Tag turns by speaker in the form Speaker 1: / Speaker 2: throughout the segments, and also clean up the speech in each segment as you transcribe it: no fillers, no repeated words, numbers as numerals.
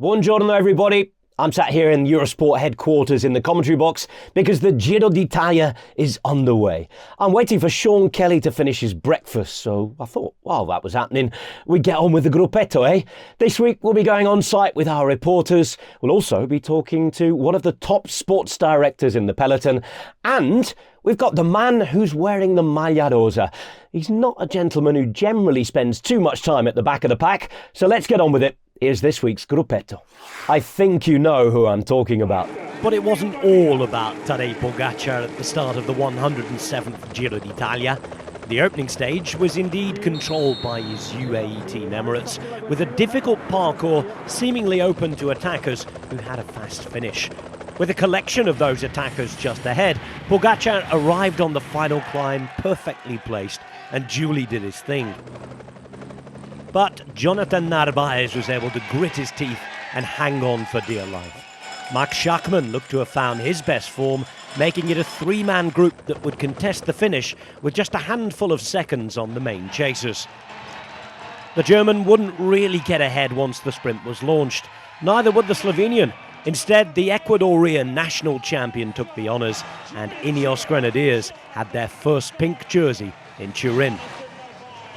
Speaker 1: Buongiorno everybody. I'm sat here in Eurosport headquarters in the commentary box because the Giro D'Italia is underway. I'm waiting for Sean Kelly to finish his breakfast, so I thought, while that was happening, we'd get on with the Gruppetto, eh? This week we'll be going on site with our reporters. We'll also be talking to one of the top sports directors in the peloton, and we've got the man who's wearing the Maglia Rosa. He's not a gentleman who generally spends too much time at the back of the pack, so let's get on with it. Here's this week's Gruppetto. I think you know who I'm talking about.
Speaker 2: But it wasn't all about Tadej Pogačar at the start of the 107th Giro D'Italia. The opening stage was indeed controlled by his UAE team Emirates, with a difficult parcours seemingly open to attackers who had a fast finish. With a collection of those attackers just ahead, Pogačar arrived on the final climb perfectly placed and duly did his thing. But Jonathan Narvaez was able to grit his teeth and hang on for dear life. Mark Schachmann looked to have found his best form, making it a three-man group that would contest the finish with just a handful of seconds on the main chasers. The German wouldn't really get ahead once the sprint was launched. Neither would the Slovenian. Instead, the Ecuadorian national champion took the honours, and Ineos Grenadiers had their first pink jersey in Turin.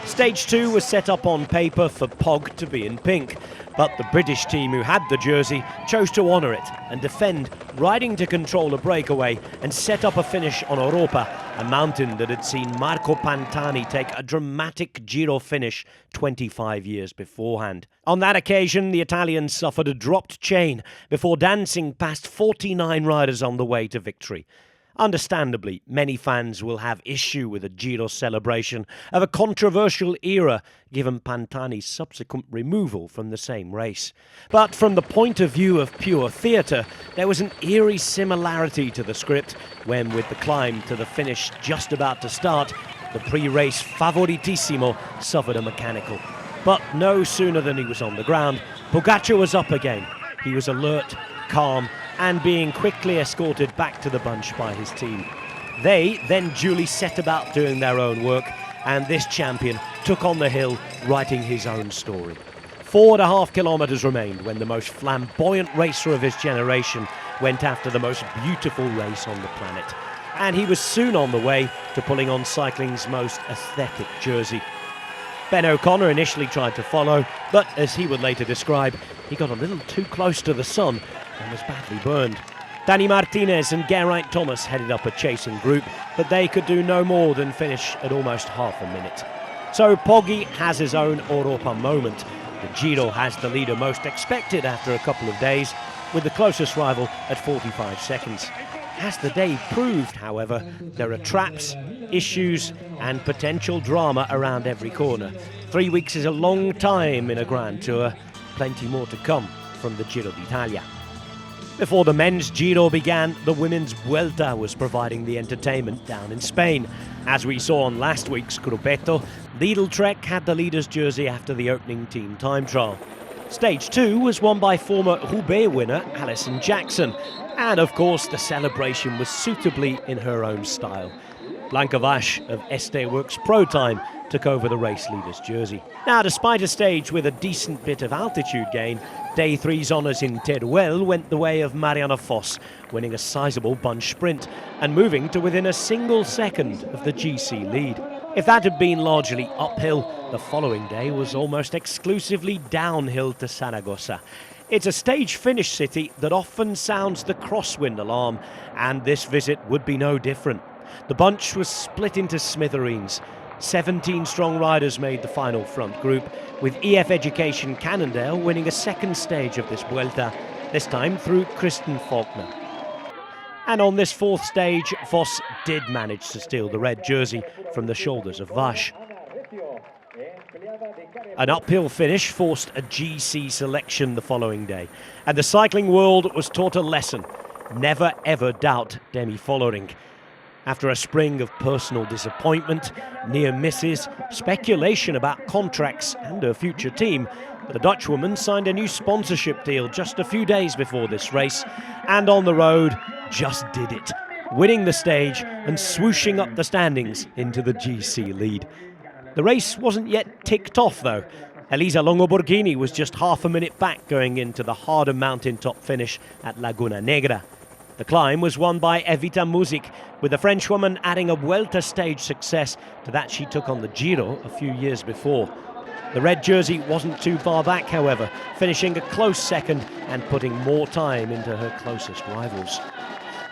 Speaker 2: Stage 2 was set up on paper for Pog to be in pink, but the British team who had the jersey chose to honour it and defend, riding to control a breakaway and set up a finish on Europa, a mountain that had seen Marco Pantani take a dramatic Giro finish 25 years beforehand. On that occasion, the Italians suffered a dropped chain before dancing past 49 riders on the way to victory. Understandably, many fans will have issue with a Giro celebration of a controversial era, given Pantani's subsequent removal from the same race. But from the point of view of pure theatre, there was an eerie similarity to the script when, with the climb to the finish just about to start, the pre-race favoritissimo suffered a mechanical. But no sooner than he was on the ground, Pogačar was up again. He was alert, calm, and being quickly escorted back to the bunch by his team. They then duly set about doing their own work, and this champion took on the hill, writing his own story. 4.5 kilometres remained when the most flamboyant racer of his generation went after the most beautiful race on the planet. And he was soon on the way to pulling on cycling's most aesthetic jersey. Ben O'Connor initially tried to follow, but as he would later describe, he got a little too close to the sun and was badly burned. Danny Martinez and Geraint Thomas headed up a chasing group, but they could do no more than finish at almost half a minute. So Poggi has his own Europa moment. The Giro has the leader most expected after a couple of days, with the closest rival at 45 seconds. As the day proved, however, there are traps, issues and potential drama around every corner. 3 weeks is a long time in a Grand Tour. Plenty more to come from the Giro D'Italia. Before the men's Giro began, the women's Vuelta was providing the entertainment down in Spain. As we saw on last week's Gruppetto, Lidl Trek had the leader's jersey after the opening team time trial. Stage 2 was won by former Roubaix winner Alison Jackson, and of course the celebration was suitably in her own style. Blanca Vash of Este Works Pro Time took over the race leader's jersey. Now, despite a stage with a decent bit of altitude gain, Day 3's honours in Teruel went the way of Marianne Vos, winning a sizable bunch sprint and moving to within a single second of the GC lead. If that had been largely uphill, the following day was almost exclusively downhill to Saragossa. It's a stage-finish city that often sounds the crosswind alarm, and this visit would be no different. The bunch was split into smithereens. 17 strong riders made the final front group, with EF Education Cannondale winning a second stage of this Vuelta, this time through Kristen Faulkner. And on this fourth stage, Vos did manage to steal the red jersey from the shoulders of Vash. An uphill finish forced a GC selection the following day, and the cycling world was taught a lesson: never ever doubt Demi Vollering. After a spring of personal disappointment, near misses, speculation about contracts and her future team, the Dutchwoman signed a new sponsorship deal just a few days before this race, and on the road just did it, winning the stage and swooshing up the standings into the GC lead. The race wasn't yet ticked off though, Elisa Longoborghini was just half a minute back going into the harder mountaintop finish at Laguna Negra. The climb was won by Evita Music, with the Frenchwoman adding a Vuelta stage success to that she took on the Giro a few years before. The red jersey wasn't too far back, however, finishing a close second and putting more time into her closest rivals.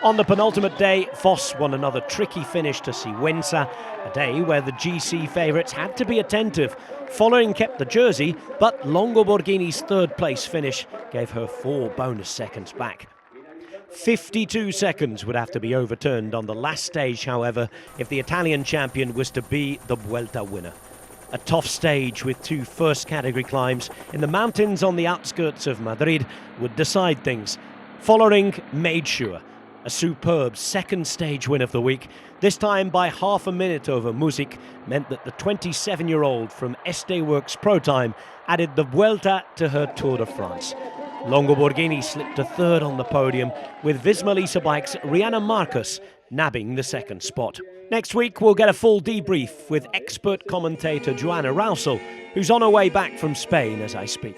Speaker 2: On the penultimate day, Voss won another tricky finish to Sigüenza, a day where the GC favourites had to be attentive. Following kept the jersey, but Longoborghini's third place finish gave her 4 bonus seconds back. 52 seconds would have to be overturned on the last stage, however, if the Italian champion was to be the Vuelta winner. A tough stage with 2 first-category climbs in the mountains on the outskirts of Madrid would decide things. Following made sure. A superb second stage win of the week, this time by half a minute over Music, meant that the 27-year-old from SD Works Pro Time added the Vuelta to her Tour de France. Longoborghini slipped to third on the podium, with Visma Lease Bikes' Rihanna Marcus nabbing the second spot. Next week we'll get a full debrief with expert commentator Joanna Rousel, who's on her way back from Spain as I speak.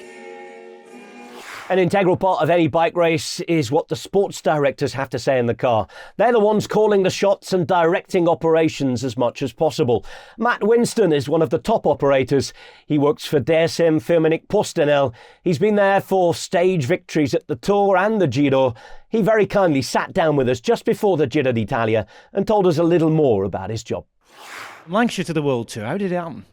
Speaker 1: An integral part of any bike race is what the sports directors have to say in the car. They're the ones calling the shots and directing operations as much as possible. Matt Winston is one of the top operators. He works for DSM Firmenich PostNL. He's been there for stage victories at the Tour and the Giro. He very kindly sat down with us just before the Giro d'Italia and told us a little more about his job.
Speaker 3: Lancashire to the World Tour, how did it happen?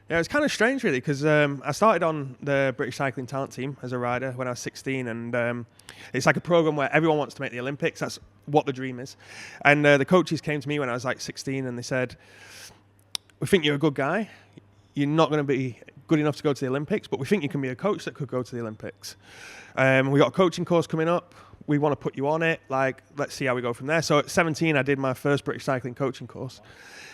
Speaker 4: Yeah, it was kind of strange, really, because I started on the British Cycling Talent Team as a rider when I was 16, and it's like a program where everyone wants to make the Olympics. That's what the dream is. And the coaches came to me when I was like 16, and they said, "We think you're a good guy. You're not going to be good enough to go to the Olympics, but we think you can be a coach that could go to the Olympics. We got a coaching course coming up. We want to put you on it. Like, let's see how we go from there." So at 17, I did my first British cycling coaching course.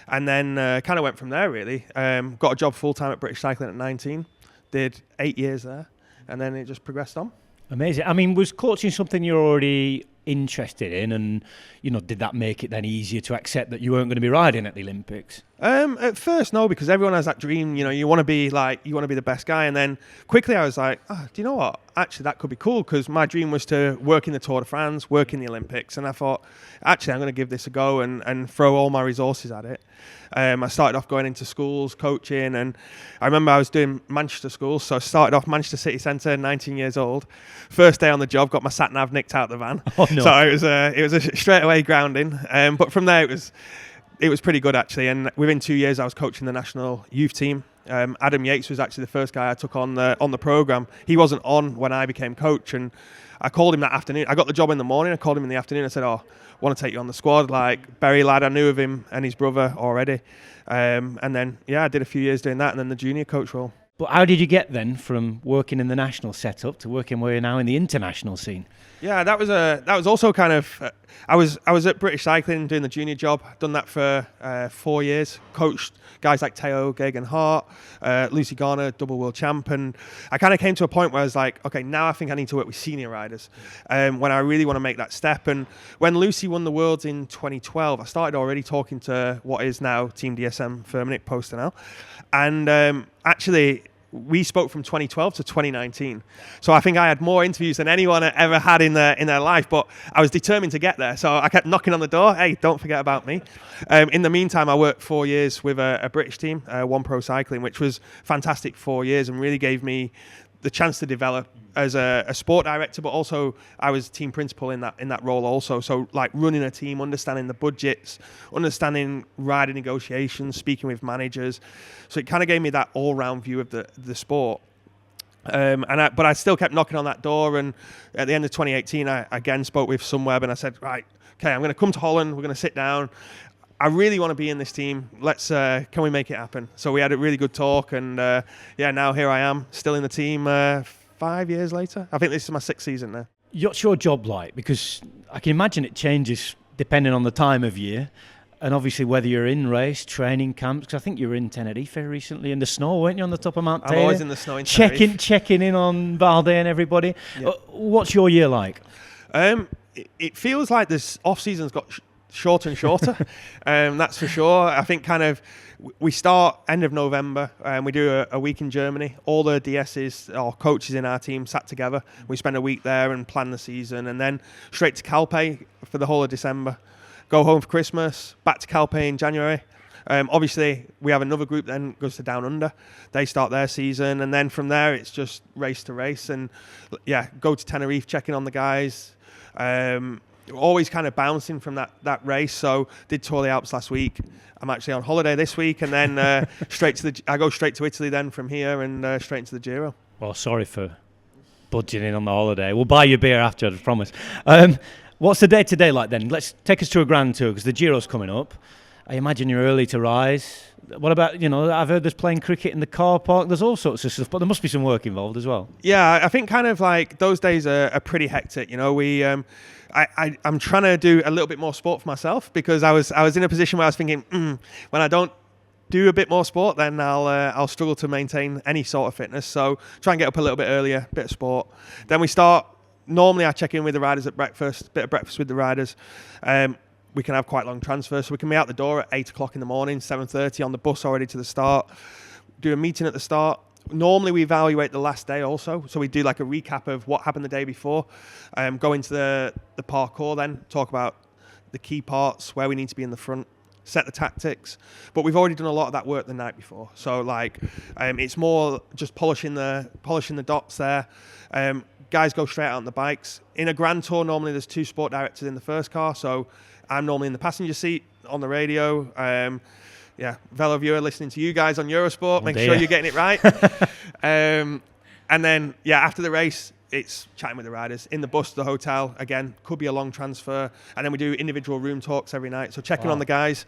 Speaker 4: And then kind of went from there, really. Got a job full-time at British Cycling at 19. Did 8 years there. And then it just progressed on.
Speaker 3: Amazing. I mean, was coaching something you're already interested in? And, did that make it then easier to accept that you weren't going to be riding at the Olympics?
Speaker 4: At first, no, because everyone has that dream. You want to be the best guy. And then quickly I was like, do you know what? Actually, that could be cool, because my dream was to work in the Tour de France, work in the Olympics. And I thought, actually, I'm going to give this a go and throw all my resources at it. I started off going into schools, coaching, and I remember I was doing Manchester schools. So I started off Manchester City Centre, 19 years old. First day on the job, got my sat-nav nicked out of the van.
Speaker 3: Oh, no.
Speaker 4: So it was a straight away grounding. But from there, it was pretty good, actually. And within 2 years, I was coaching the national youth team. Adam Yates was actually the first guy I took on the programme. He wasn't on when I became coach, and I called him that afternoon. I got the job in the morning. I called him in the afternoon. I said, I want to take you on the squad. Like, Berry lad, I knew of him and his brother already. And then, I did a few years doing that, and then the junior coach role.
Speaker 3: But how did you get then from working in the national setup to working where you're now in the international scene?
Speaker 4: Yeah, that was also kind of. I was at British Cycling doing the junior job. Done that for 4 years. Coached guys like Teo Geoghegan Hart, Lucy Garner, double world champ, and I kind of came to a point where I was like, okay, now I think I need to work with senior riders when I really want to make that step. And when Lucy won the Worlds in 2012, I started already talking to what is now Team DSM Firmenich PostNL, and actually, we spoke from 2012 to 2019. So I think I had more interviews than anyone ever had in their life, but I was determined to get there. So I kept knocking on the door. Hey, don't forget about me. In the meantime, I worked 4 years with a British team, One Pro Cycling, which was fantastic 4 years and really gave me the chance to develop as a sport director, but also I was team principal in that role also. So like running a team, understanding the budgets, understanding rider negotiations, speaking with managers. So it kind of gave me that all-round view of the sport. But I still kept knocking on that door. And at the end of 2018, I again spoke with Sunweb and I said, right, okay, I'm going to come to Holland. We're going to sit down. I really want to be in this team. Can we make it happen? So we had a really good talk, and now here I am, still in the team 5 years later. I think this is my 6th season now.
Speaker 3: What's your job like? Because I can imagine it changes depending on the time of year, and obviously whether you're in race, training camps, because I think you were in Tenerife recently in the snow, weren't you, on the top of Mount Taylor?
Speaker 4: I'm always in the snow in Tenerife.
Speaker 3: Checking in on Valde and everybody. Yep. What's your year like?
Speaker 4: It feels like this off-season's got shorter and shorter. That's for sure. I think kind of we start end of November and we do a week in Germany. All the DSs or coaches in our team sat together. We spend a week there and plan the season, and then straight to Calpe for the whole of December. Go home for Christmas, back to Calpe in January. Obviously, we have another group then goes to Down Under. They start their season, and then from there it's just race to race. And yeah, go to Tenerife, checking on the guys. Always kind of bouncing from that race. So did Tour the Alps last week. I'm actually on holiday this week, and then I go straight to Italy then from here, and straight into the Giro.
Speaker 3: Well, sorry for budging in on the holiday. We'll buy you beer after, I promise. What's the day-to-day like then? Let's take us to a Grand Tour, because the Giro's coming up. I imagine you're early to rise. What about, I've heard there's playing cricket in the car park. There's all sorts of stuff, but there must be some work involved as well.
Speaker 4: Yeah, I think kind of like those days are pretty hectic. I'm trying to do a little bit more sport for myself, because I was in a position where I was thinking, when I don't do a bit more sport, then I'll struggle to maintain any sort of fitness. So try and get up a little bit earlier, bit of sport. Then we start. Normally I check in with the riders at breakfast, bit of breakfast with the riders. We can have quite long transfers, so we can be out the door at 8 o'clock in the morning, 7:30 on the bus already to the start. Do a meeting at the start. Normally we evaluate the last day also, so we do like a recap of what happened the day before. Go into the parkour then, talk about the key parts, where we need to be in the front, set the tactics. But we've already done a lot of that work the night before, so it's more just polishing the dots there. Guys go straight out on the bikes. In a Grand Tour, normally there's 2 sport directors in the first car, so I'm normally in the passenger seat on the radio. Velo viewer listening to you guys on Eurosport, make sure you're getting it right. And then, after the race, it's chatting with the riders. In the bus to the hotel, again, could be a long transfer. And then we do individual room talks every night. So checking on the guys,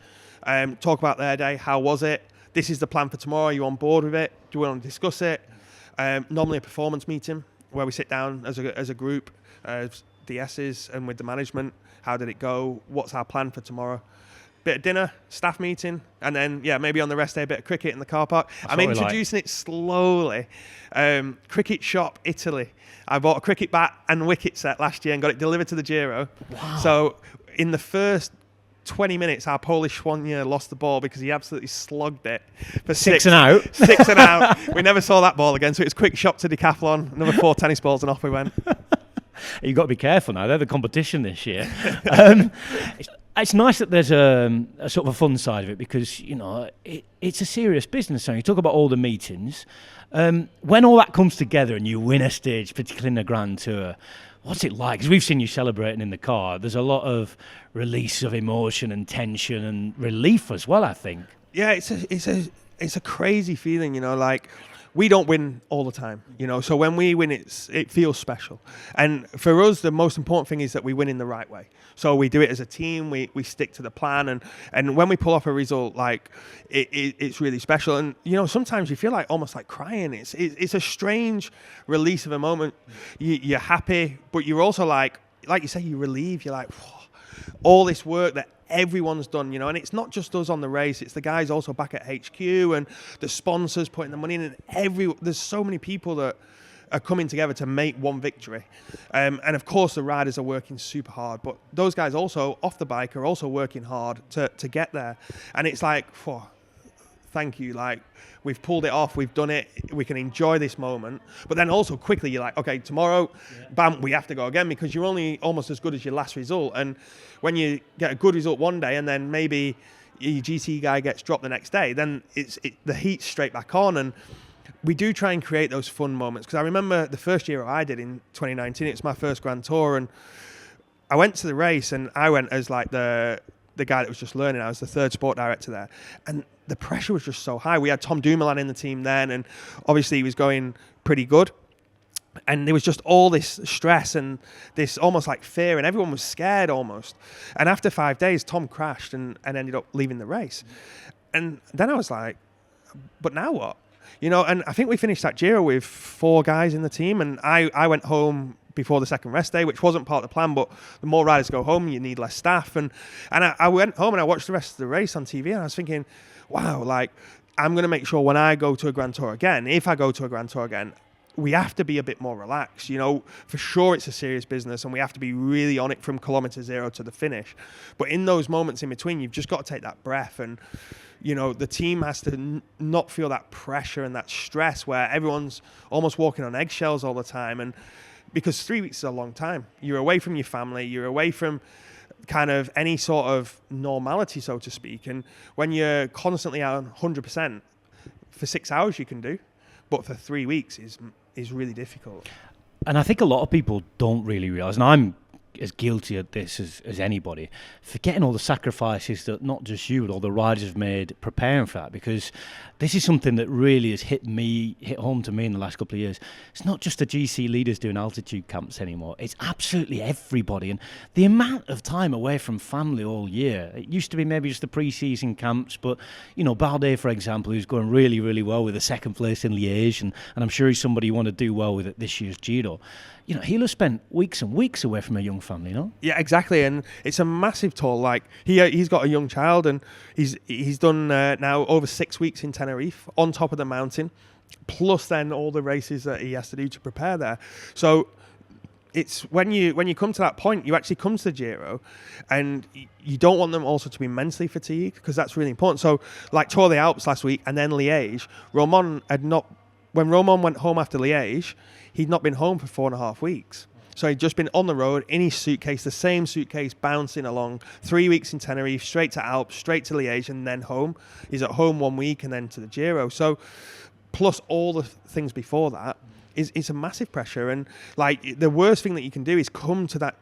Speaker 4: talk about their day. How was it? This is the plan for tomorrow. Are you on board with it? Do we want to discuss it? Normally a performance meeting where we sit down as a group, DSs and with the management. How did it go? What's our plan for tomorrow? Bit of dinner, staff meeting, and then maybe on the rest day a bit of cricket in the car park. I'm introducing it slowly. Cricket Shop Italy. I bought a cricket bat and wicket set last year and got it delivered to the Giro.
Speaker 3: Wow.
Speaker 4: So in the first 20 minutes, our Polish Swania lost the ball because he absolutely slogged it for
Speaker 3: 6 and out.
Speaker 4: 6 and out. We never saw that ball again. So it was quick shop to Decathlon, another 4 tennis balls, and off we went.
Speaker 3: You've got to be careful now. They're the competition this year. It's nice that there's a sort of a fun side of it, because, it's a serious business. So you talk about all the meetings. When all that comes together and you win a stage, particularly in a Grand Tour, what's it like? Because we've seen you celebrating in the car. There's a lot of release of emotion and tension and relief as well, I think.
Speaker 4: Yeah, it's a crazy feeling, we don't win all the time, so when we win, it feels special. And for us, the most important thing is that we win in the right way. So we do it as a team, we stick to the plan, and when we pull off a result, it's really special. And, sometimes you feel almost like crying. It's a strange release of a moment. You're happy, but you're also like you say, you relieve. You're like, whoa, all this work that everyone's done, and it's not just us on the race, it's the guys also back at HQ and the sponsors putting the money in, and there's so many people that are coming together to make one victory. And of course the riders are working super hard, but those guys also off the bike are also working hard to get there. And it's like, whoa, thank you, we've pulled it off, we've done it, we can enjoy this moment. But then also quickly you're like, okay, tomorrow, bam, we have to go again, because you're only almost as good as your last result. And when you get a good result one day and then maybe your GT guy gets dropped the next day, then the heat's straight back on. And we do try and create those fun moments, because I remember the first Giro I did in 2019, it was my first Grand Tour, and I went to the race and I went as the guy that was just learning. I was the 3rd sport director there, and the pressure was just so high. We had Tom Dumoulin in the team then, and obviously he was going pretty good. And there was just all this stress and this almost like fear, and everyone was scared almost. And after 5 days, Tom crashed and ended up leaving the race. And then I was like, but now what? And I think we finished that Giro with 4 guys in the team, and I went home before the second rest day, which wasn't part of the plan, but the more riders go home, you need less staff. And I went home and I watched the rest of the race on TV, and I was thinking, wow, I'm going to make sure when I go to a Grand Tour again, if I go to a Grand Tour again, we have to be a bit more relaxed. For sure it's a serious business and we have to be really on it from kilometre zero to the finish. But in those moments in between, you've just got to take that breath, and the team has to not feel that pressure and that stress where everyone's almost walking on eggshells all the time. And because 3 weeks is a long time, you're away from your family, you're away from kind of any sort of normality, so to speak. And when you're constantly on 100%, for 6 hours you can do, but for 3 weeks is really difficult.
Speaker 3: And I think a lot of people don't really realise, and I'm as guilty at this as anybody, forgetting all the sacrifices that not just you, but all the riders have made preparing for that, because this is something that really has hit home to me in the last couple of years. It's not just the GC leaders doing altitude camps anymore. It's absolutely everybody. And the amount of time away from family all year, it used to be maybe just the pre-season camps, but, Balde, for example, who's going really, really well with a second place in Liège, and I'm sure he's somebody you want to do well with at this year's Giro. He'll have spent weeks and weeks away from a young family,
Speaker 4: Yeah, exactly, and it's a massive toll. Like he's got a young child, and he's done now over 6 weeks in Tenerife on top of the mountain, plus then all the races that he has to do to prepare there. So it's when you come to that point, you actually come to the Giro, and you don't want them also to be mentally fatigued, because that's really important. So like Tour des Alpes last week and then Liège, when Romain went home after Liège, he'd not been home for 4.5 weeks. So he'd just been on the road in his suitcase, the same suitcase, bouncing along. 3 weeks in Tenerife, straight to Alps, straight to Liège, and then home. He's at home 1 week and then to the Giro. So plus all the things before that, it's a massive pressure. And like the worst thing that you can do is come to that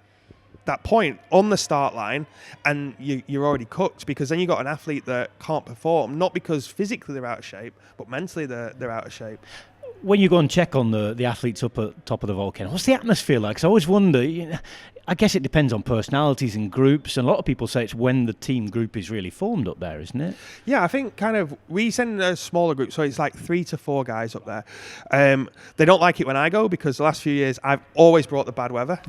Speaker 4: point on the start line and you're already cooked, because then you've got an athlete that can't perform, not because physically they're out of shape, but mentally they're out of shape.
Speaker 3: When you go and check on the athletes up at top of the volcano, what's the atmosphere like? 'Cause I always wonder, I guess it depends on personalities and groups, and a lot of people say it's when the team group is really formed up there, isn't it?
Speaker 4: Yeah, I think we send a smaller group, so it's like 3 to 4 guys up there. They don't like it when I go, because the last few years I've always brought the bad weather.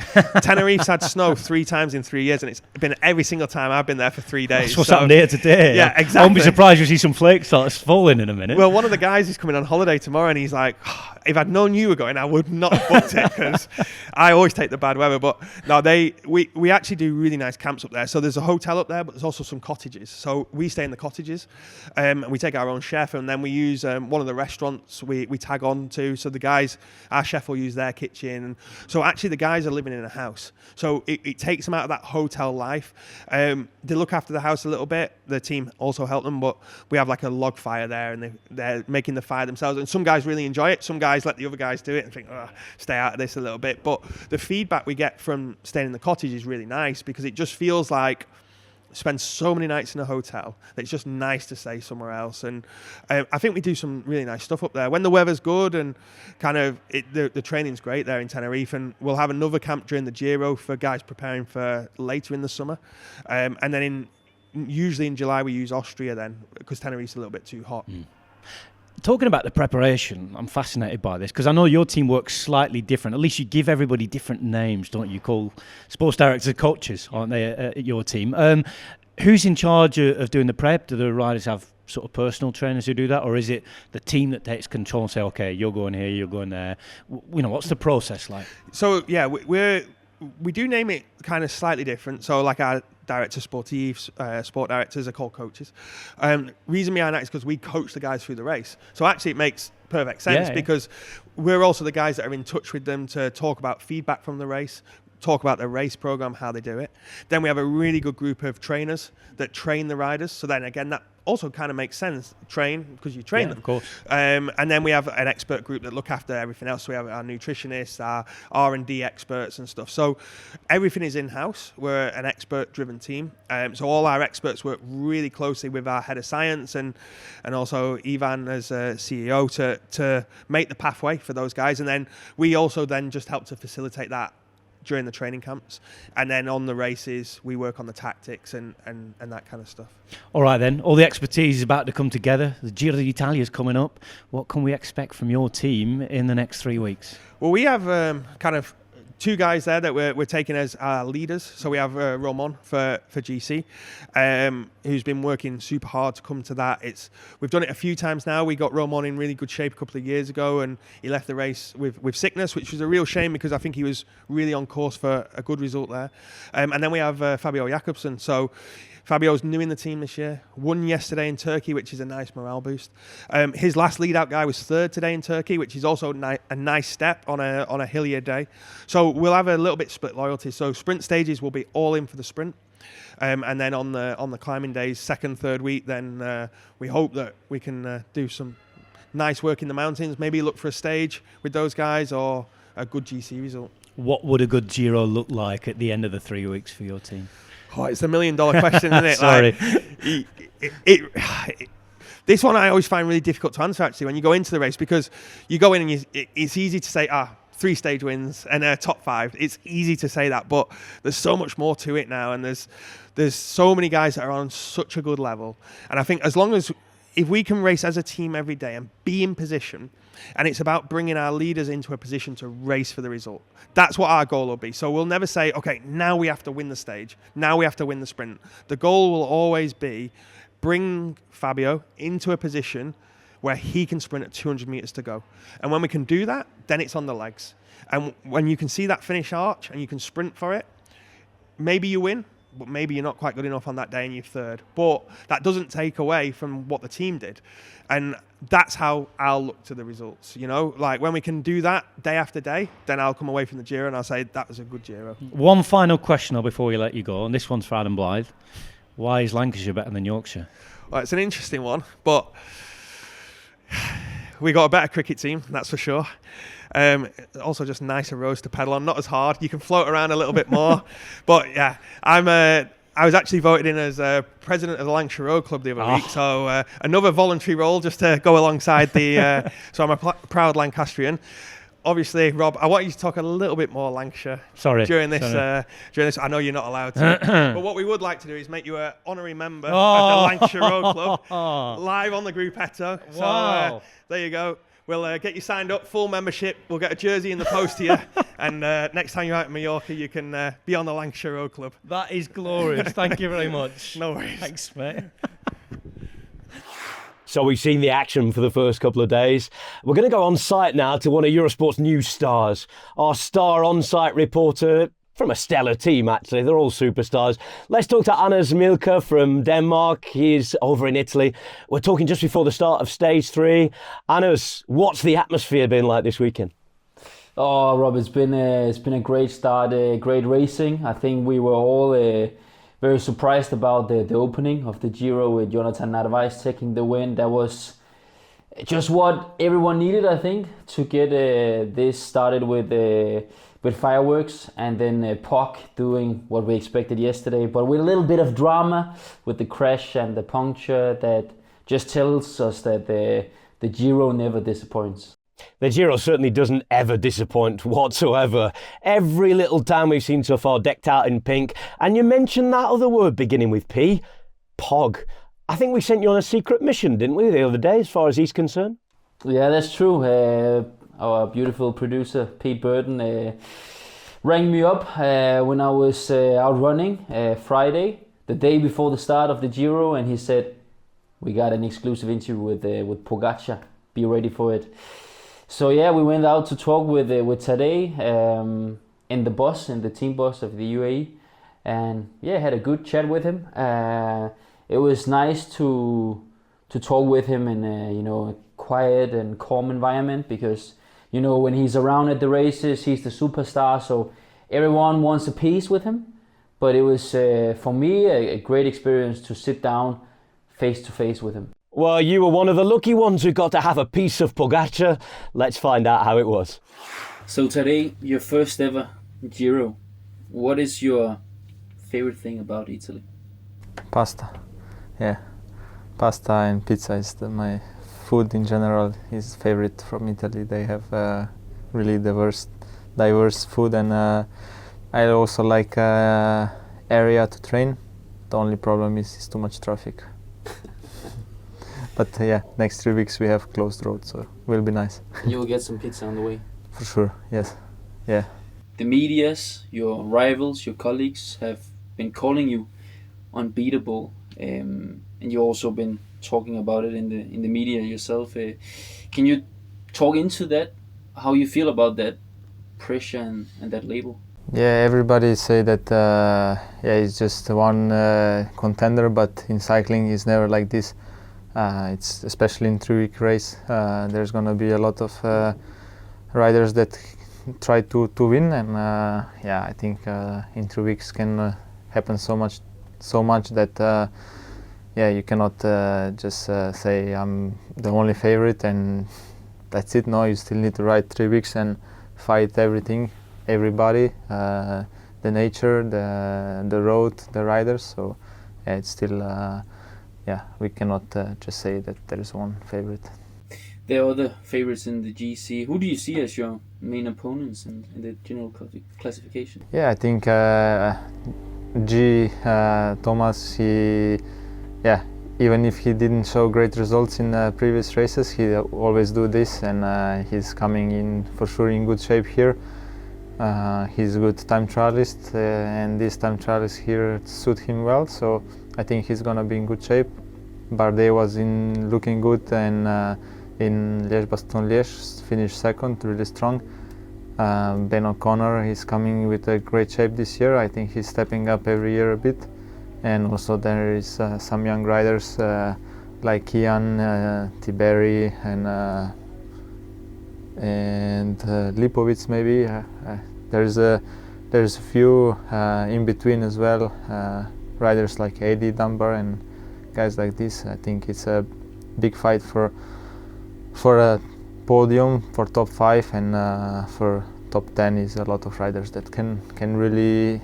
Speaker 4: Tenerife's had snow 3 times in 3 years, and it's been every single time I've been there for 3 days.
Speaker 3: That's what's happened here today.
Speaker 4: Yeah, exactly.
Speaker 3: I won't be surprised if you see some flakes start falling in a minute.
Speaker 4: Well, one of the guys is coming on holiday tomorrow, and he's like, if I'd known you were going, I would not have booked it, because I always take the bad weather. But no, we actually do really nice camps up there. So there's a hotel up there, but there's also some cottages. So we stay in the cottages, and we take our own chef, and then we use one of the restaurants we tag on to. So our chef will use their kitchen. So actually the guys are living in a house. So it takes them out of that hotel life. They look after the house a little bit. The team also help them, but we have like a log fire there, and they're making the fire themselves. And some guys really enjoy it. Some guys let the other guys do it and think, stay out of this a little bit. But the feedback we get from staying in the cottage is really nice, because it just feels like spend so many nights in a hotel that it's just nice to stay somewhere else. And I think we do some really nice stuff up there when the weather's good, and kind of the training's great there in Tenerife. And we'll have another camp during the Giro for guys preparing for later in the summer, and then usually in July we use Austria then, because Tenerife's a little bit too hot.
Speaker 3: Talking about the preparation, I'm fascinated by this, because I know your team works slightly different. At least you give everybody different names, don't you? Call sports directors coaches, aren't they, at your team? Who's in charge of doing the prep? Do the riders have sort of personal trainers who do that, or is it the team that takes control and say, okay, you're going here, you're going there? What's the process like? So
Speaker 4: yeah, we do name it kind of slightly different. So like our director sportifs, sport directors are called coaches. Reason behind that is because we coach the guys through the race. So actually it makes perfect sense, because we're also the guys that are in touch with them to talk about feedback from the race, talk about the race program, how they do it. Then we have a really good group of trainers that train the riders. So then again, that also kind of makes sense. Train, because you train them.
Speaker 3: Of course.
Speaker 4: And then we have an expert group that look after everything else. So we have our nutritionists, our R&D experts and stuff. So everything is in-house. We're an expert-driven team. So all our experts work really closely with our head of science and also Ivan as a CEO to make the pathway for those guys. And then we also then just help to facilitate that during the training camps, and then on the races we work on the tactics and that kind of stuff. All right then, all the expertise is about to come together. The Giro d'Italia is coming up. What can we expect from your team in the next 3 weeks? Well, we have kind of two guys there that we're taking as our leaders. So we have Roman for GC, who's been working super hard to come to that. We've done it a few times now. We got Roman in really good shape a couple of years ago, and he left the race with sickness, which was a real shame because I think he was really on course for a good result there. And then we have Fabio Jakobsen. So Fabio's new in the team this year, won yesterday in Turkey, which is a nice morale boost. His last lead-out guy was third today in Turkey, which is also a nice step on a hillier day. So we'll have a little bit split loyalty. So sprint stages will be all in for the sprint. And then on the climbing days, second, third week, then we hope that we can do some nice work in the mountains, maybe look for a stage with those guys or a good GC result.
Speaker 3: What would a good Giro look like at the end of the 3 weeks for your team?
Speaker 4: Oh, it's $1 million question, isn't it?
Speaker 3: Sorry.
Speaker 4: This one I always find really difficult to answer, actually, when you go into the race, because you go in and it's easy to say, 3 stage wins and a top 5. It's easy to say that, but there's so much more to it now, and there's so many guys that are on such a good level. And I think if we can race as a team every day and be in position, and it's about bringing our leaders into a position to race for the result. That's what our goal will be. So we'll never say, okay, now we have to win the stage. Now we have to win the sprint. The goal will always be bring Fabio into a position where he can sprint at 200 meters to go. And when we can do that, then it's on the legs. And when you can see that finish arch and you can sprint for it, maybe you win, but maybe you're not quite good enough on that day and you're third. But that doesn't take away from what the team did. And that's how I'll look to the results, Like when we can do that day after day, then I'll come away from the Giro and I'll say that was a good Giro.
Speaker 3: One final question before we let you go, and this one's for Adam Blythe. Why is Lancashire better than Yorkshire?
Speaker 4: Well, it's an interesting one, but we got a better cricket team, that's for sure. Also just nicer roads to pedal on, not as hard. You can float around a little bit more. But yeah, I was actually voted in as president of the Lancashire Road Club the other week, so another voluntary role just to go alongside the. So I'm a proud Lancastrian. Obviously, Rob, I want you to talk a little bit more Lancashire.
Speaker 3: During
Speaker 4: this. I know you're not allowed to, but what we would like to do is make you an honorary member of the Lancashire Road Club, live on the Gruppetto.
Speaker 3: Wow.
Speaker 4: So there you go. We'll get you signed up, full membership. We'll get a jersey in the post to you. And next time you're out in Mallorca, you can be on the Lancashire Road Club.
Speaker 3: That is glorious. Thank you very much.
Speaker 4: No worries.
Speaker 3: Thanks, mate.
Speaker 1: So we've seen the action for the first couple of days. We're going to go on site now to one of Eurosport's new stars, our star on-site reporter from a stellar team, actually. They're all superstars. Let's talk to Anna Milka from Denmark. He's over in Italy. We're talking just before the start of stage 3. Anna's, what's the atmosphere been like this weekend?
Speaker 5: Oh, Rob, it's been a great start, great racing. I think we were all very surprised about the opening of the Giro with Jonathan Narvaez taking the win. That was just what everyone needed, I think, to get this started with fireworks, and then Pog doing what we expected yesterday, but with a little bit of drama with the crash and the puncture that just tells us that the Giro never disappoints.
Speaker 1: The Giro certainly doesn't ever disappoint whatsoever. Every little town we've seen so far decked out in pink. And you mentioned that other word beginning with P, Pog. I think we sent you on a secret mission, didn't we, the other day, as far as he's concerned?
Speaker 5: Yeah, that's true. Our beautiful producer, Pete Burton, rang me up when I was out running Friday, the day before the start of the Giro, and he said, we got an exclusive interview with Pogačar. Be ready for it. So yeah, we went out to talk with Tadej in the team bus of the UAE, and yeah, had a good chat with him. It was nice to talk with him in a quiet and calm environment, because when he's around at the races, he's the superstar, so everyone wants a piece with him. But it was for me a great experience to sit down face to face with him.
Speaker 1: Well, you were one of the lucky ones who got to have a piece of Pogačar. Let's find out how it was.
Speaker 5: So today, your first ever Giro. What is your favorite thing about Italy?
Speaker 6: Pasta. Yeah, pasta and pizza is my food in general is favorite from Italy. They have really diverse food, and I also like area to train. The only problem is too much traffic. But yeah, next 3 weeks we have closed roads, so will be nice.
Speaker 5: You will get some pizza on the way.
Speaker 6: For sure, yes. Yeah.
Speaker 5: the medias, your rivals, your colleagues have been calling you unbeatable, and you've also been talking about it in the media yourself. Can you talk into that? How you feel about that pressure and that label?
Speaker 6: Yeah, everybody say that it's just one contender, but in cycling it's never like this. It's especially in 3-week race. There's gonna be a lot of riders that try to win, and I think in 3 weeks can happen so much that you cannot just say I'm the only favorite and that's it. No, you still need to ride 3 weeks and fight everybody, the nature, the road, the riders. So it's still we cannot just say that there is one favorite.
Speaker 5: There are other favorites in the GC. Who do you see as your main opponents in the general classification?
Speaker 6: Yeah, I think Thomas, even if he didn't show great results in previous races, he always do this, and he's coming in for sure in good shape here. He's a good time trialist, and this time trialist here suit him well, so I think he's gonna be in good shape. Bardet was looking good, and in Liège-Bastogne-Liège finished second, really strong. Ben O'Connor, he's coming with a great shape this year. I think he's stepping up every year a bit. And also there is some young riders like Ian, Tiberi, and Lipovic maybe. There's a few in between as well, riders like Eddie Dunbar and guys like this. I think it's a big fight for a podium, for top 5, and for top 10 is a lot of riders that can really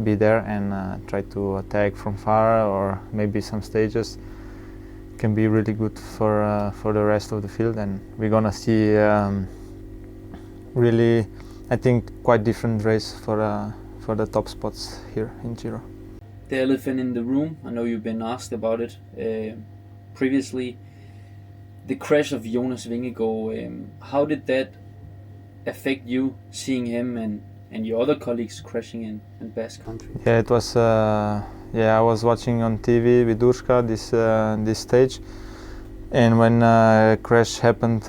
Speaker 6: be there and try to attack from far, or maybe some stages can be really good for the rest of the field. And we're gonna see really, I think, quite different race for the top spots here in Giro.
Speaker 5: The elephant in the room, I know you've been asked about it previously. The crash of Jonas Vingegaard, how did that affect you, seeing him and your other colleagues crashing in Basque Country?
Speaker 6: Yeah, it was. I was watching on TV with Urška this stage, and when crash happened,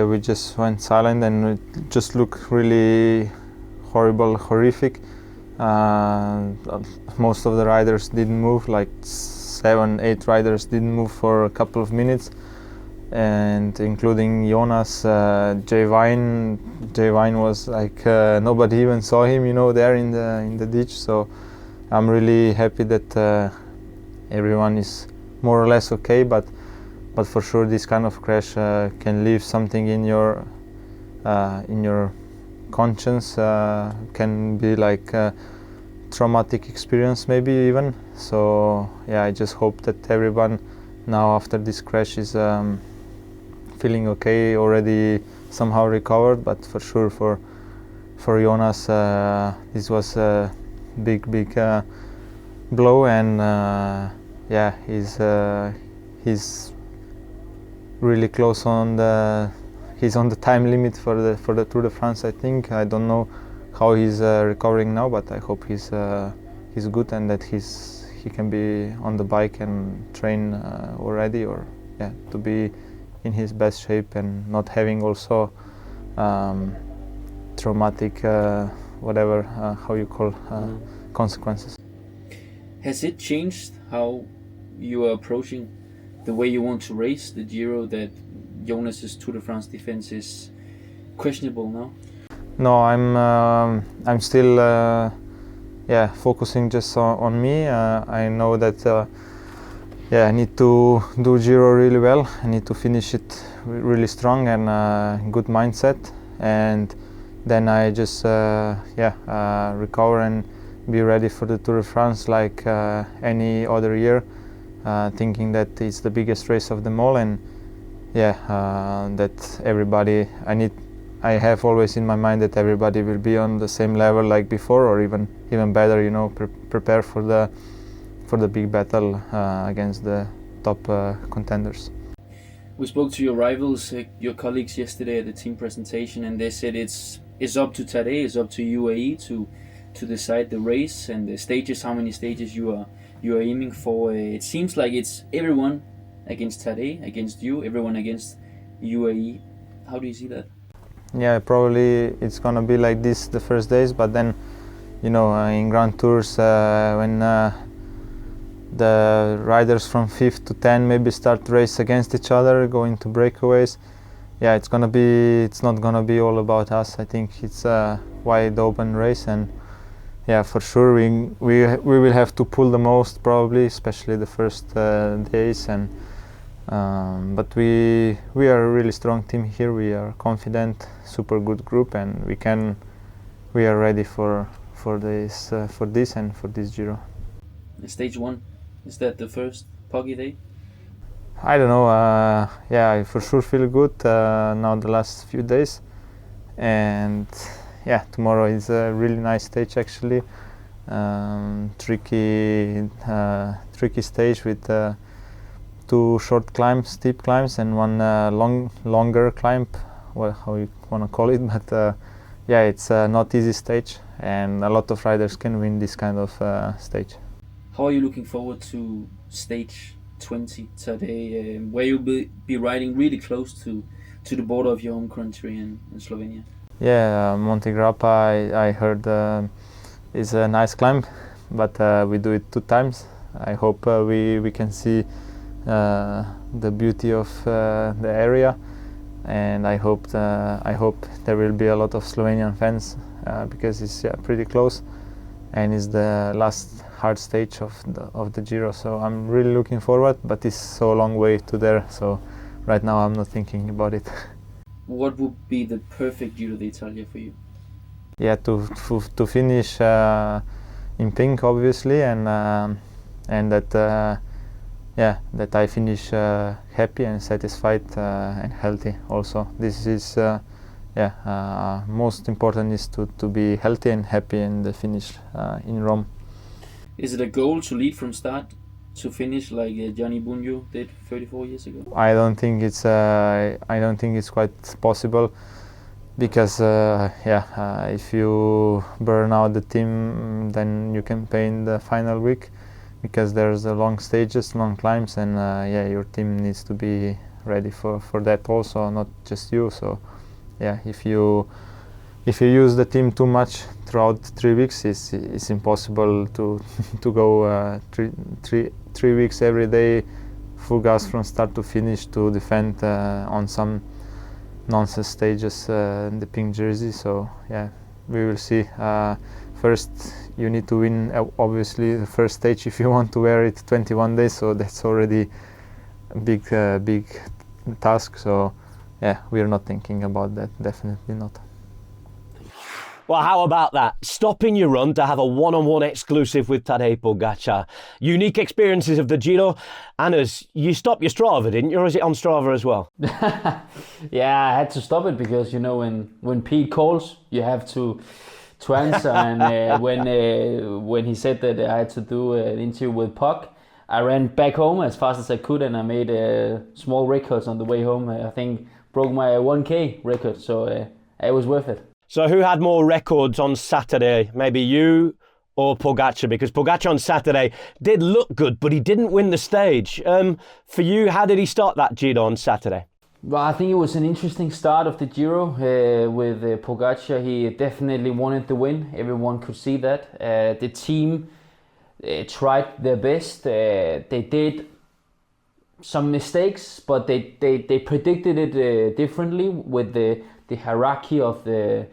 Speaker 6: we just went silent, and it just looked really horrible, horrific. Most of the riders didn't move, like 7-8 riders didn't move for a couple of minutes, and including Jonas. Jay Vine was like nobody even saw him, there in the ditch. So I'm really happy that everyone is more or less okay, but for sure this kind of crash can leave something in your conscience, can be like a traumatic experience maybe even. So I just hope that everyone now after this crash is feeling okay, already somehow recovered. But for sure for Jonas this was a big blow, and he's really close on he's on the time limit for the Tour de France. I think I don't know how he's recovering now, but I hope he's good and that he can be on the bike and train already, or to be in his best shape and not having also traumatic whatever how you call consequences.
Speaker 5: Has it changed how you are approaching the way you want to race the Giro, that Jonas's Tour de France defense is questionable now?
Speaker 6: No, I'm still focusing just on me. I know that I need to do Giro really well. I need to finish it really strong and good mindset, and then I just recover and be ready for the Tour de France like any other year, thinking that it's the biggest race of them all, and that everybody, I have always in my mind that everybody will be on the same level like before, or even better, prepare for the big battle against the top contenders.
Speaker 5: We spoke to your rivals, your colleagues yesterday at the team presentation, and they said it's it's up to Tadej, it's up to UAE to decide the race and the stages, how many stages you are aiming for. It seems like it's everyone against Tadej, against you, everyone against UAE. How do you see that?
Speaker 6: Yeah, probably it's gonna be like this the first days, but then, you know, in Grand Tours, when the riders from 5th to 10 maybe start race against each other, going to breakaways. Yeah, it's not gonna be all about us. I think it's a wide open race, and yeah, for sure we will have to pull the most probably, especially the first days. And but we are a really strong team here. We are confident, super good group, and we are ready for this and for this Giro.
Speaker 5: Stage 1, is that the first Poggy day?
Speaker 6: I don't know. Yeah, I for sure feel good now the last few days, and yeah, tomorrow is a really nice stage actually. Tricky stage with 2 short climbs, steep climbs, and one longer climb. Well, how you wanna call it, but yeah, it's not easy stage, and a lot of riders can win this kind of stage.
Speaker 5: How are you looking forward to stage 20 today, where you'll be riding really close to the border of your home country in Slovenia?
Speaker 6: Yeah, Monte Grappa, I heard is a nice climb, but we do it 2 times. I hope we can see the beauty of the area, and I hope there will be a lot of Slovenian fans because it's pretty close, and it's the last hard stage of the Giro. So I'm really looking forward, but it's so long way to there. So right now I'm not thinking about it.
Speaker 5: What would be the perfect Giro d'Italia for you?
Speaker 6: Yeah, to finish in pink, obviously, and that that I finish happy and satisfied and healthy. Also, this is most important is to be healthy and happy in the finish in Rome.
Speaker 5: Is it a goal to lead from start to finish like Gianni Bugno did 34 years ago?
Speaker 6: I don't think it's quite possible, because if you burn out the team, then you can pay in the final week, because there's long stages, long climbs, and your team needs to be ready for that also, not just you. So yeah, if you use the team too much throughout 3 weeks, it's impossible to go 3 weeks every day, full gas from start to finish, to defend on some nonsense stages in the pink jersey. So yeah, we will see. First, you need to win obviously the first stage if you want to wear it 21 days. So that's already a big task. So yeah, we are not thinking about that. Definitely not.
Speaker 1: Well, how about that? Stopping your run to have a one-on-one exclusive with Tadej Pogačar. Unique experiences of the Giro. Anna's, you stopped your Strava, didn't you? Or is it on Strava as well?
Speaker 5: Yeah, I had to stop it because, you know, when Pete calls, you have to answer. And when he said that I had to do an interview with Pog, I ran back home as fast as I could, and I made small records on the way home. I think broke my 1K record, so it was worth it.
Speaker 1: So who had more records on Saturday? Maybe you or Pogačar? Because Pogačar on Saturday did look good, but he didn't win the stage. For you, how did he start that Giro on Saturday?
Speaker 5: Well, I think it was an interesting start of the Giro with Pogačar. He definitely wanted the win. Everyone could see that. The team tried their best. They did some mistakes, but they predicted it differently with the hierarchy of the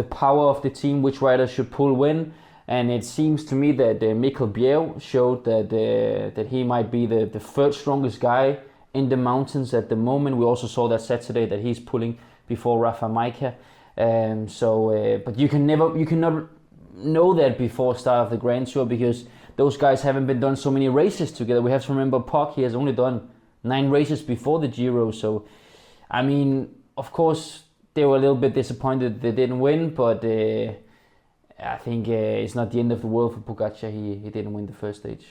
Speaker 5: power of the team, which rider should pull when. And it seems to me that Mikkel Bjerg showed that he might be the third strongest guy in the mountains at the moment. We also saw that Saturday that he's pulling before Rafa Majka. But you cannot know that before start of the Grand Tour, because those guys haven't been done so many races together. We have to remember Pog, he has only done 9 races before the Giro. So, I mean, of course, they were a little bit disappointed they didn't win, but I think it's not the end of the world for Pogačar. He didn't win the first stage.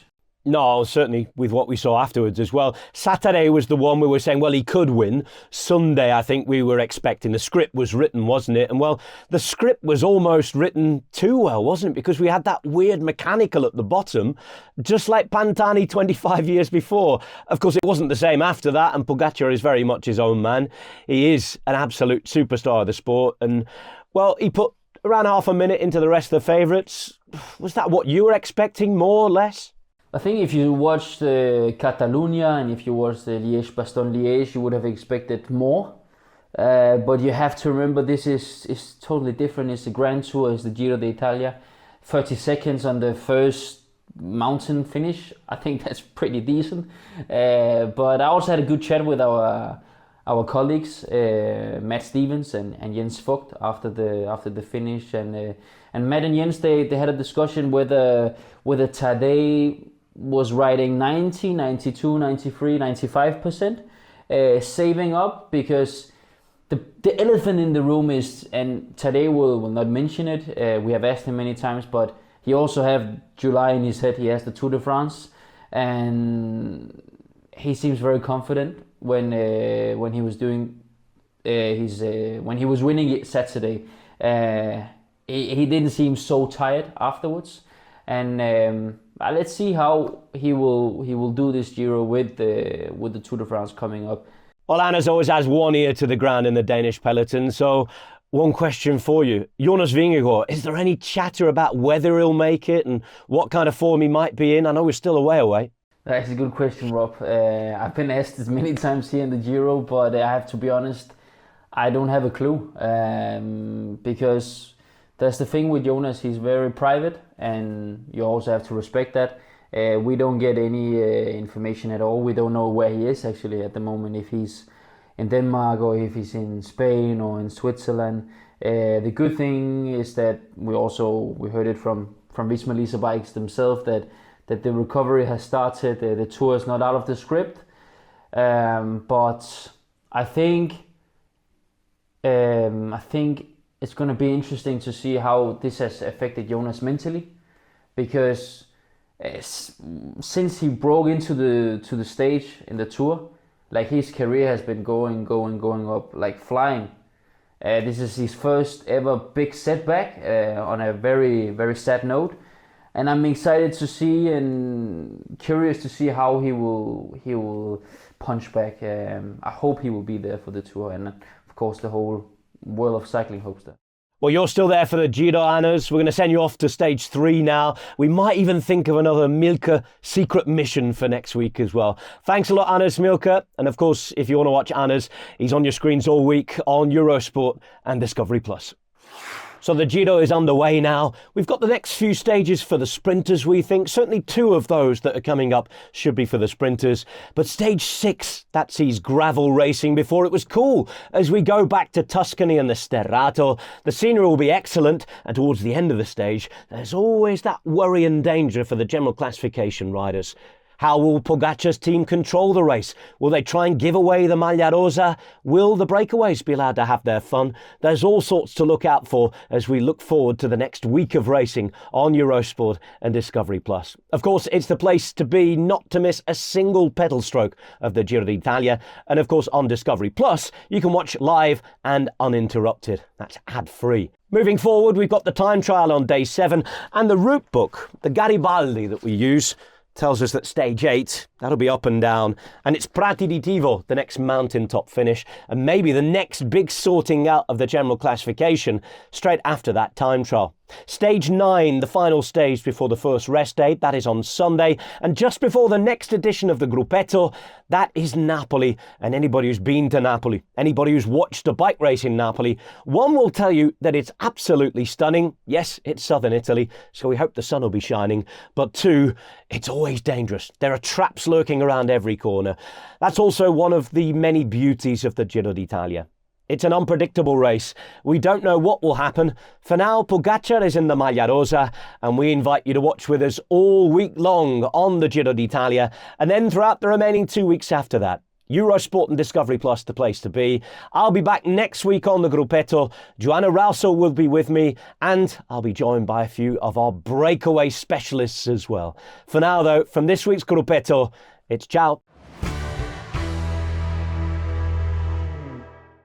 Speaker 1: No, certainly with what we saw afterwards as well. Saturday was the one we were saying, well, he could win. Sunday, I think we were expecting. The script was written, wasn't it? And well, the script was almost written too well, wasn't it? Because we had that weird mechanical at the bottom, just like Pantani 25 years before. Of course, it wasn't the same after that, and Pogačar is very much his own man. He is an absolute superstar of the sport. And, well, he put around half a minute into the rest of the favourites. Was that what you were expecting, more or less?
Speaker 5: I think if you watched Catalonia and if you watched the Liège-Bastogne-Liège, you would have expected more. But you have to remember this is totally different. It's the Grand Tour, it's the Giro d'Italia. 30 seconds on the first mountain finish. I think that's pretty decent. But I also had a good chat with our colleagues, Matt Stevens and Jens Vogt after the finish. And Matt and Jens, they had a discussion whether Tadej was riding 90, 92, 93, 95%, saving up, because the elephant in the room is, and Tadej will not mention it, we have asked him many times, but he also have July in his head. He has the Tour de France, and he seems very confident when he was doing when he was winning Saturday. He didn't seem so tired afterwards, and let's see how he will do this Giro with the Tour de France coming up.
Speaker 1: Well, Anna's always has one ear to the ground in the Danish peloton, so one question for you. Jonas Vingegaard, is there any chatter about whether he'll make it and what kind of form he might be in? I know we're still a way away.
Speaker 5: That's a good question, Rob. I've been asked this many times here in the Giro, but I have to be honest, I don't have a clue, because that's the thing with Jonas. He's very private, and you also have to respect that. We don't get any information at all. We don't know where he is actually at the moment, if he's in Denmark or if he's in Spain or in Switzerland. The good thing is that we heard it from Visma Lease Bikes themselves that the recovery has started. The tour is not out of the script, but I think it's going to be interesting to see how this has affected Jonas mentally, because since he broke into the stage in the tour, like, his career has been going up like flying. This is his first ever big setback, on a very, very sad note, and I'm excited to see and curious to see how he will punch back. I hope he will be there for the tour, and of course the whole world of cycling hopes that.
Speaker 1: Well, you're still there for the Giro, Annas. We're going to send you off to stage 3 now. We might even think of another Milka secret mission for next week as well. Thanks a lot, Annas Milka. And of course, if you want to watch Annas, he's on your screens all week on Eurosport and Discovery+. So the Giro is underway now. We've got the next few stages for the sprinters, we think. Certainly 2 of those that are coming up should be for the sprinters. But stage 6, that sees gravel racing before it was cool. As we go back to Tuscany and the Sterrato, the scenery will be excellent. And towards the end of the stage, there's always that worry and danger for the general classification riders. How will Pogačar's team control the race? Will they try and give away the Maglia Rosa? Will the breakaways be allowed to have their fun? There's all sorts to look out for as we look forward to the next week of racing on Eurosport and Discovery+. Of course, it's the place to be, not to miss a single pedal stroke of the Giro d'Italia. And of course, on Discovery+, you can watch live and uninterrupted. That's ad-free. Moving forward, we've got the time trial on day 7 and the route book, the Garibaldi that we use, tells us that stage 8, that'll be up and down, and it's Prati di Tivo, the next mountaintop finish, and maybe the next big sorting out of the general classification straight after that time trial. Stage 9, the final stage before the first rest day, that is on Sunday, and just before the next edition of the Gruppetto, that is Napoli. And anybody who's been to Napoli, anybody who's watched a bike race in Napoli, one will tell you that it's absolutely stunning. Yes, it's southern Italy, so we hope the sun will be shining. But 2, it's always dangerous. There are traps lurking around every corner. That's also one of the many beauties of the Giro d'Italia. It's an unpredictable race. We don't know what will happen. For now, Pogačar is in the Maglia Rosa, and we invite you to watch with us all week long on the Giro d'Italia, and then throughout the remaining 2 weeks after that. Eurosport and Discovery Plus, the place to be. I'll be back next week on the Gruppetto. Joanna Rauso will be with me, and I'll be joined by a few of our breakaway specialists as well. For now, though, from this week's Gruppetto, it's ciao.